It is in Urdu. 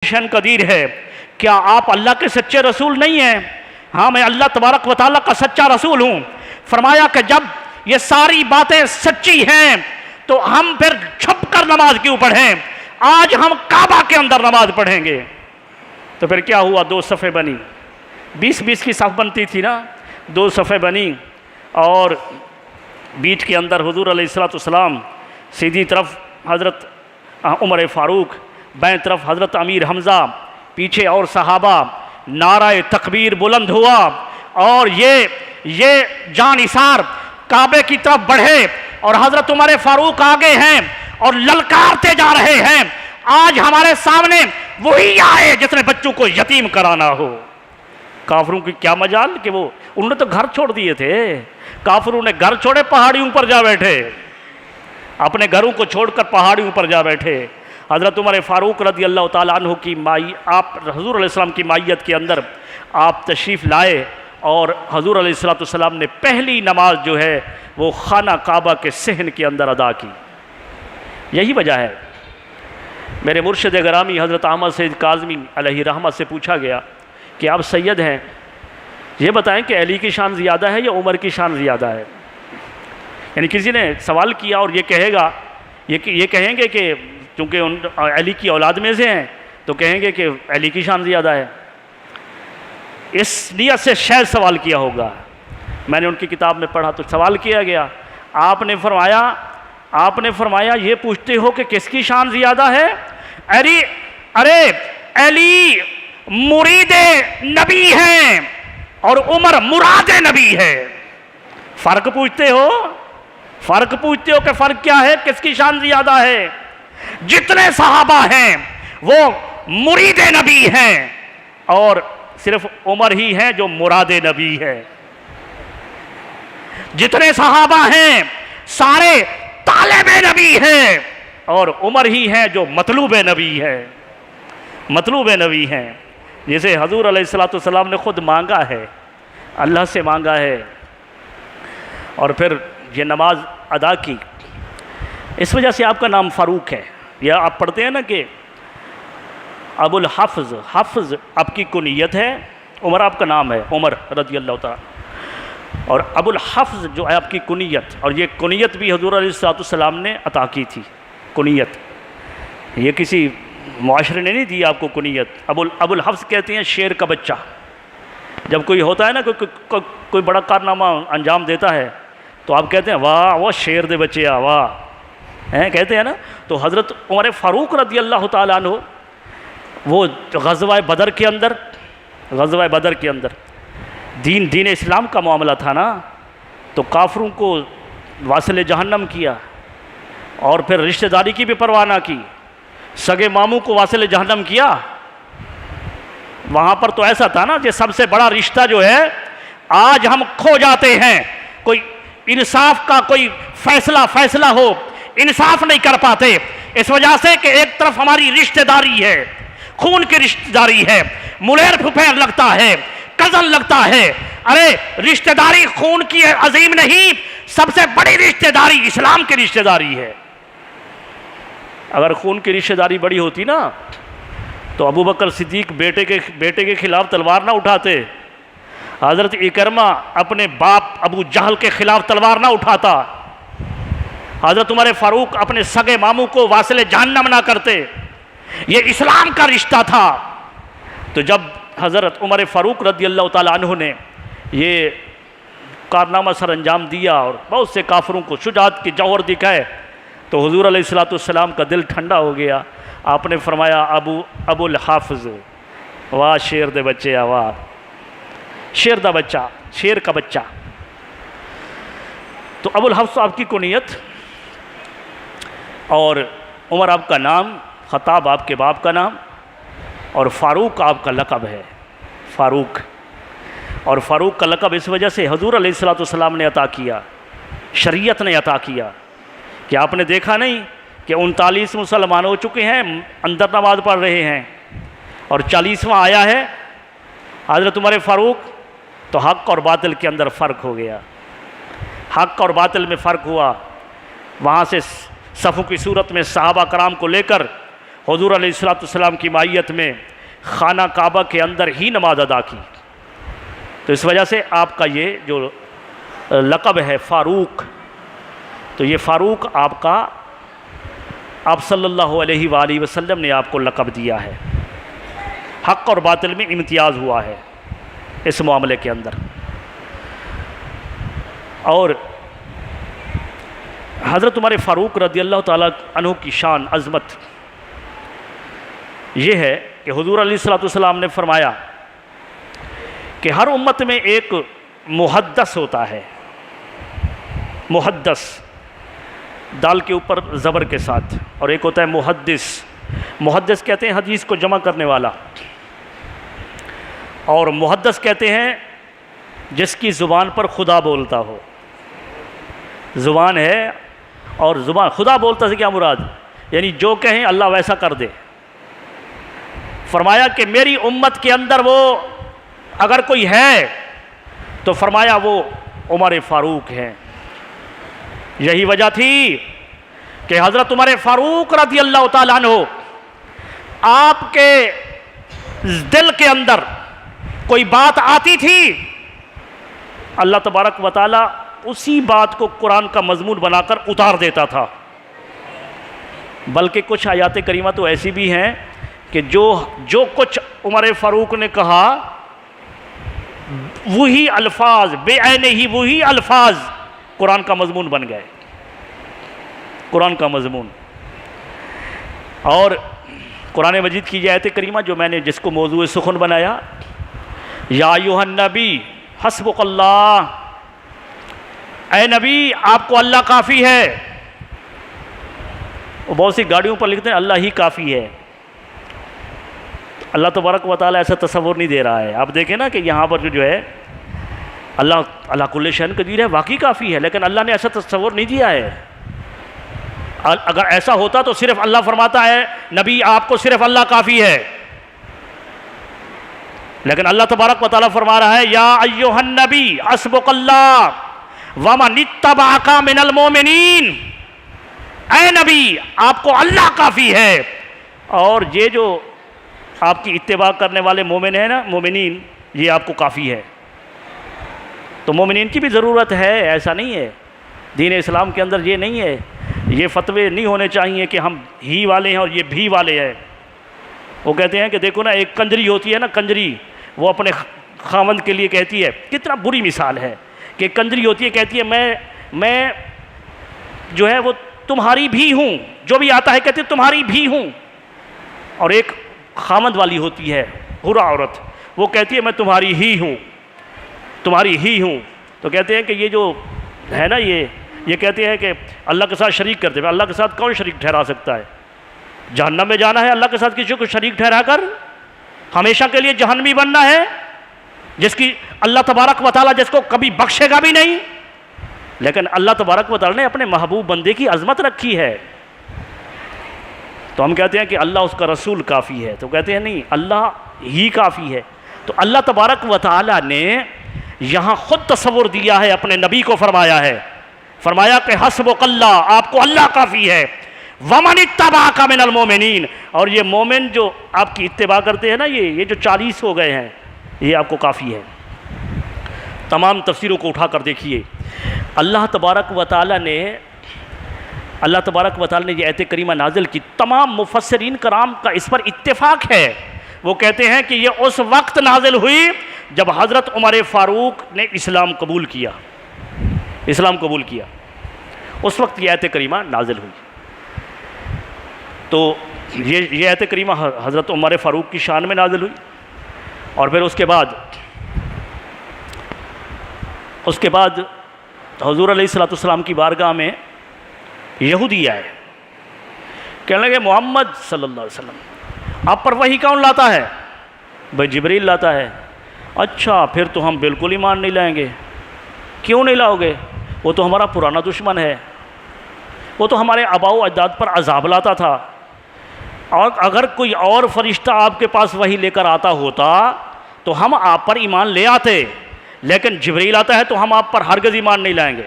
شان قدیر ہے، کیا آپ اللہ کے سچے رسول نہیں ہیں؟ ہاں میں اللہ تبارک و تعالیٰ کا سچا رسول ہوں۔ فرمایا کہ جب یہ ساری باتیں سچی ہیں تو ہم پھر چھپ کر نماز کیوں پڑھیں؟ آج ہم کعبہ کے اندر نماز پڑھیں گے۔ تو پھر کیا ہوا؟ 2 صفیں بنی، 20 کی صف بنتی تھی نا، 2 صفیں بنی اور بیچ کے اندر حضور علیہ السلام، سیدھی طرف حضرت عمر فاروق، بائیں طرف حضرت امیر حمزہ، پیچھے اور صحابہ، نعرہ تکبیر بلند ہوا اور یہ جانثار کعبے کی طرف بڑھے اور حضرت عمر فاروق آگے ہیں اور للکارتے جا رہے ہیں، آج ہمارے سامنے وہی آئے جس نے بچوں کو یتیم کرانا ہو۔ کافروں کی کیا مجال کہ انہوں نے تو گھر چھوڑ دیے تھے، کافروں نے گھر چھوڑے پہاڑیوں پر جا بیٹھے، اپنے گھروں کو چھوڑ کر پہاڑیوں پر جا بیٹھے۔ حضرت عمر فاروق رضی اللہ تعالیٰ عنہ کی آپ حضور علیہ السلام کی مائیت کے اندر آپ تشریف لائے اور حضور علیہ السلام نے پہلی نماز جو ہے وہ خانہ کعبہ کے صحن کے اندر ادا کی۔ یہی وجہ ہے میرے مرشد گرامی حضرت احمد سید کاظمی علیہ رحمت سے پوچھا گیا کہ آپ سید ہیں، یہ بتائیں کہ علی کی شان زیادہ ہے یا عمر کی شان زیادہ ہے؟ یعنی کسی نے سوال کیا اور یہ کہیں گے کہ چونکہ علی کی اولاد میں سے ہیں تو کہیں گے کہ علی کی شان زیادہ ہے، اس نیت سے شاید سوال کیا ہوگا۔ میں نے ان کی کتاب میں پڑھا تو سوال کیا گیا، آپ نے فرمایا یہ پوچھتے ہو کہ کس کی شان زیادہ ہے؟ علی مرید نبی ہیں اور عمر مراد نبی ہے۔ فرق پوچھتے ہو کہ فرق کیا ہے، کس کی شان زیادہ ہے؟ جتنے صحابہ ہیں وہ مرید نبی ہیں اور صرف عمر ہی ہیں جو مراد نبی ہے۔ جتنے صحابہ ہیں سارے طالب نبی ہیں اور عمر ہی ہیں جو مطلوب نبی ہیں۔ جسے حضور علیہ السلام نے خود مانگا ہے، اللہ سے مانگا ہے اور پھر یہ نماز ادا کی۔ اس وجہ سے آپ کا نام فاروق ہے۔ یا آپ پڑھتے ہیں نا کہ ابو الحفظ، حفظ آپ کی کنیت ہے، عمر آپ کا نام ہے، عمر رضی اللہ تعالیٰ، اور ابو الحفظ جو ہے آپ کی کنیت، اور یہ کنیت بھی حضور علیہ السلام نے عطا کی تھی۔ کنیت یہ کسی معاشرے نے نہیں دی آپ کو کنیت۔ ابو الحفظ کہتے ہیں شیر کا بچہ۔ جب کوئی ہوتا ہے نا کوئی بڑا کارنامہ انجام دیتا ہے تو آپ کہتے ہیں واہ وہ شیر دے بچے آ واہ کہتے ہیں نا۔ تو حضرت عمر فاروق رضی اللہ تعالیٰ عنہ وہ غزوہ بدر کے اندر دین اسلام کا معاملہ تھا نا، تو کافروں کو واصل جہنم کیا اور پھر رشتہ داری کی بھی پرواہ نہ کی، سگے ماموں کو واصل جہنم کیا۔ وہاں پر تو ایسا تھا نا کہ سب سے بڑا رشتہ جو ہے آج ہم کھو جاتے ہیں، کوئی انصاف کا کوئی فیصلہ ہو، انصاف نہیں کر پاتے، اس وجہ سے کہ ایک طرف ہماری رشتہ داری ہے، خون کی رشتہ داری ہے، ملیر پھپھیر لگتا ہے، کزن لگتا ہے۔ ارے رشتہ داری خون کی عظیم نہیں، سب سے بڑی رشتہ داری اسلام کی رشتہ داری ہے۔ اگر خون کی رشتہ داری بڑی ہوتی نا تو ابو بکر صدیق بیٹے کے خلاف تلوار نہ اٹھاتے، حضرت اکرمہ اپنے باپ ابو جہل کے خلاف تلوار نہ اٹھاتا، حضرت عمر فاروق اپنے سگے ماموں کو واصل جہنم نہ کرتے۔ یہ اسلام کا رشتہ تھا۔ تو جب حضرت عمر فاروق رضی اللہ تعالیٰ عنہ نے یہ کارنامہ سر انجام دیا اور بہت سے کافروں کو شجاعت کی جوہر دکھائے تو حضور علیہ السلام کا دل ٹھنڈا ہو گیا۔ آپ نے فرمایا ابو الحافظ واہ شیر دے بچے واہ، شیر کا بچہ۔ تو ابو الحفظ آپ کی کنیت اور عمر آپ کا نام، خطاب آپ کے باپ کا نام، اور فاروق آپ کا لقب ہے، فاروق۔ اور فاروق کا لقب اس وجہ سے حضور علیہ السلام نے عطا کیا، شریعت نے عطا کیا کہ آپ نے دیکھا نہیں کہ 39 مسلمان ہو چکے ہیں اندر نماز پڑھ رہے ہیں اور 40واں آیا ہے حضرت عمر فاروق، تو حق اور باطل کے اندر فرق ہو گیا، حق اور باطل میں فرق ہوا۔ وہاں سے صفوں کی صورت میں صحابہ کرام کو لے کر حضور علیہ السلام کی معیت میں خانہ کعبہ کے اندر ہی نماز ادا کی. تو اس وجہ سے آپ کا یہ جو لقب ہے فاروق، تو یہ فاروق آپ صلی اللہ علیہ وآلہ وسلم نے آپ کو لقب دیا ہے. حق اور باطل میں امتیاز ہوا ہے اس معاملے کے اندر. اور حضرت عمر فاروق رضی اللہ تعالیٰ عنہ کی شان عظمت یہ ہے کہ حضور علیہ السلام نے فرمایا کہ ہر امت میں ایک محدث ہوتا ہے. محدث دال کے اوپر زبر کے ساتھ، اور ایک ہوتا ہے محدث. محدث کہتے ہیں حدیث کو جمع کرنے والا، اور محدث کہتے ہیں جس کی زبان پر خدا بولتا ہو. زبان ہے اور زبان خدا بولتا سے کیا مراد؟ یعنی جو کہیں اللہ ویسا کر دے. فرمایا کہ میری امت کے اندر وہ اگر کوئی ہے تو فرمایا وہ عمر فاروق ہے. یہی وجہ تھی کہ حضرت عمر فاروق رضی اللہ تعالیٰ عنہ آپ کے دل کے اندر کوئی بات آتی تھی، اللہ تبارک و تعالیٰ اسی بات کو قرآن کا مضمون بنا کر اتار دیتا تھا. بلکہ کچھ آیات کریمہ تو ایسی بھی ہیں کہ جو کچھ عمر فاروق نے کہا وہی الفاظ بے عین ہی وہی الفاظ قرآن کا مضمون بن گئے. قرآن کا مضمون. اور قرآن مجید کی یہ آیت کریمہ جو میں نے جس کو موضوع سخن بنایا، یا ایھا النبی حسبک اللہ، اے نبی آپ کو اللہ کافی ہے. وہ بہت سی گاڑیوں پر لکھتے ہیں اللہ ہی کافی ہے. اللہ تبارک و تعالیٰ ایسا تصور نہیں دے رہا ہے. آپ دیکھیں نا کہ یہاں پر جو ہے اللہ کل شیء قدیر ہے، واقعی کافی ہے، لیکن اللہ نے ایسا تصور نہیں دیا ہے. اگر ایسا ہوتا تو صرف اللہ فرماتا ہے نبی آپ کو صرف اللہ کافی ہے. لیکن اللہ تبارک و تعالیٰ فرما رہا ہے یا ایھا النبی حسبک اللہ ومن اتبعک من المؤمنین، اے نبی آپ کو اللہ کافی ہے اور یہ جو آپ کی اتباع کرنے والے مومن ہیں نا، مومنین، یہ آپ کو کافی ہے. تو مومنین کی بھی ضرورت ہے، ایسا نہیں ہے. دین اسلام کے اندر یہ نہیں ہے، یہ فتوے نہیں ہونے چاہیے کہ ہم ہی والے ہیں اور یہ بھی والے ہیں. وہ کہتے ہیں کہ دیکھو نا ایک کنجری ہوتی ہے نا، کنجری وہ اپنے خاوند کے لیے کہتی ہے، کتنا بری مثال ہے کہ کنجری ہوتی ہے کہتی ہے میں جو ہے وہ تمہاری بھی ہوں، جو بھی آتا ہے کہتی ہے تمہاری بھی ہوں. اور ایک خاوند والی ہوتی ہے حرہ عورت، وہ کہتی ہے میں تمہاری ہی ہوں، تمہاری ہی ہوں. تو کہتے ہیں کہ یہ جو ہے نا یہ کہتے ہیں کہ اللہ کے ساتھ شریک کرتے ہیں. اللہ کے ساتھ کون شریک ٹھہرا سکتا ہے؟ جہنم میں جانا ہے اللہ کے ساتھ کسی کو شریک ٹھہرا کر؟ ہمیشہ کے لیے جہنمی بننا ہے جس کی اللہ تبارک و تعالیٰ جس کو کبھی بخشے گا بھی نہیں. لیکن اللہ تبارک و تعالیٰ نے اپنے محبوب بندے کی عظمت رکھی ہے. تو ہم کہتے ہیں کہ اللہ اس کا رسول کافی ہے، تو کہتے ہیں نہیں، اللہ ہی کافی ہے. تو اللہ تبارک و تعالیٰ نے یہاں خود تصور دیا ہے، اپنے نبی کو فرمایا کہ حسبک اللہ آپ کو اللہ کافی ہے، ومن اتبعک من المؤمنین، اور یہ مومن جو آپ کی اتباع کرتے ہیں نا، یہ جو 40 ہو گئے ہیں یہ آپ کو کافی ہے. تمام تفسیروں کو اٹھا کر دیکھیے. اللہ تبارک و تعالیٰ نے یہ آیت کریمہ نازل کی. تمام مفسرین کرام کا اس پر اتفاق ہے. وہ کہتے ہیں کہ یہ اس وقت نازل ہوئی جب حضرت عمر فاروق نے اسلام قبول کیا. اس وقت یہ آیت کریمہ نازل ہوئی. تو یہ آیت کریمہ حضرت عمر فاروق کی شان میں نازل ہوئی. اور پھر اس کے بعد حضور علیہ السلام کی بارگاہ میں یہودی آئے، کہنے لگے محمد صلی اللہ علیہ وسلم آپ پر وحی کون لاتا ہے؟ بھائی جبریل لاتا ہے. اچھا پھر تو ہم بالکل ایمان نہیں لائیں گے. کیوں نہیں لاؤ گے؟ وہ تو ہمارا پرانا دشمن ہے، وہ تو ہمارے آباء و اجداد پر عذاب لاتا تھا، اور اگر کوئی اور فرشتہ آپ کے پاس وحی لے کر آتا ہوتا تو ہم آپ پر ایمان لے آتے، لیکن جبریل آتا ہے تو ہم آپ پر ہرگز ایمان نہیں لائیں گے.